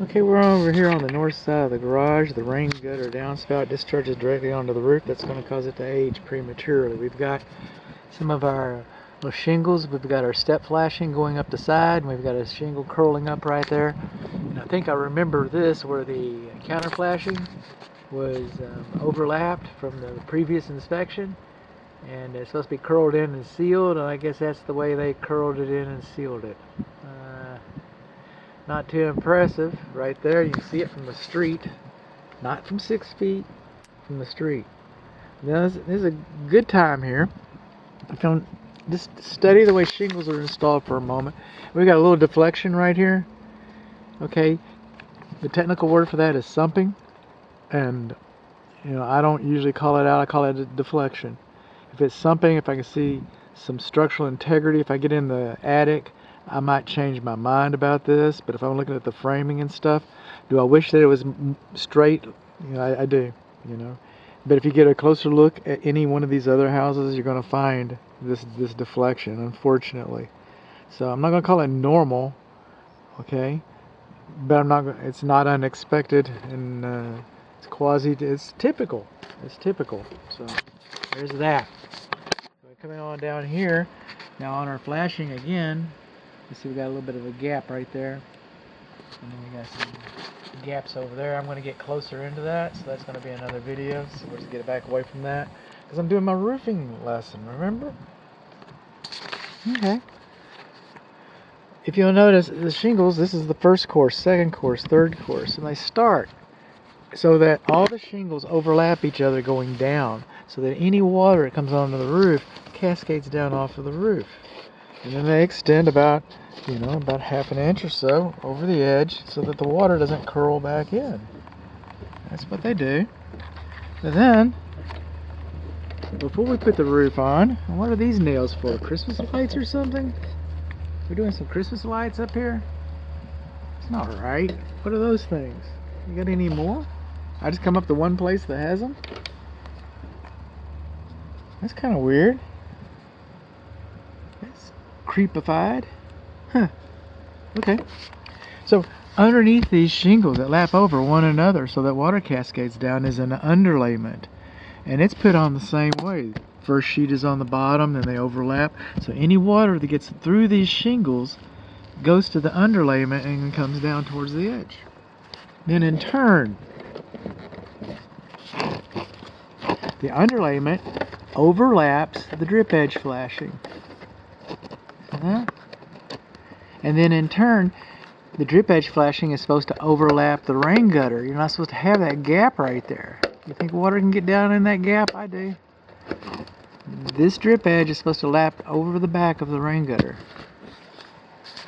Okay, we're over here on the north side of the garage. The rain gutter downspout discharges directly onto the roof. That's going to cause it to age prematurely. We've got some of our little shingles. We've got our step flashing going up the side, and we've got a shingle curling up right there. And I think I remember this where the counter flashing was overlapped from the previous inspection, and it's supposed to be curled in and sealed, and I guess that's the way they curled it in and sealed it. Not too impressive right there. You can see it from the street, not from 6 feet, from the street. Now this is a good time here. Just study the way shingles are installed for a moment. We got a little deflection right here. Okay, the technical word for that is sumping, and I don't usually call it out. I call it a deflection. If it's sumping, if I can see some structural integrity, if I get in the attic, I might change my mind about this. But if I'm looking at the framing and stuff, do I wish that it was straight? I do. But if you get a closer look at any one of these other houses, you're going to find this deflection, unfortunately. So I'm not going to call it normal, okay? But it's not unexpected, and it's typical. It's typical. So there's that. So coming on down here, now on our flashing again, you see we got a little bit of a gap right there, and then we got some gaps over there. I'm going to get closer into that, so that's going to be another video. So we're going to get back away from that because I'm doing my roofing lesson, remember? Okay. If you'll notice, the shingles, this is the first course, second course, third course, and they start so that all the shingles overlap each other going down, so that any water that comes onto the roof cascades down off of the roof. And then they extend about half an inch or so over the edge so that the water doesn't curl back in. That's what they do. And then, before we put the roof on, what are these nails for? Christmas lights or something? We're doing some Christmas lights up here? It's not right. What are those things? You got any more? I just come up to one place that has them? That's kind of weird. That's creepified. Huh. Okay. So underneath these shingles that lap over one another so that water cascades down is an underlayment. And it's put on the same way. First sheet is on the bottom, then they overlap. So any water that gets through these shingles goes to the underlayment and comes down towards the edge. Then in turn, the underlayment overlaps the drip edge flashing. And then in turn, the drip edge flashing is supposed to overlap the rain gutter. You're not supposed to have that gap right there. You think water can get down in that gap? I do. This drip edge is supposed to lap over the back of the rain gutter.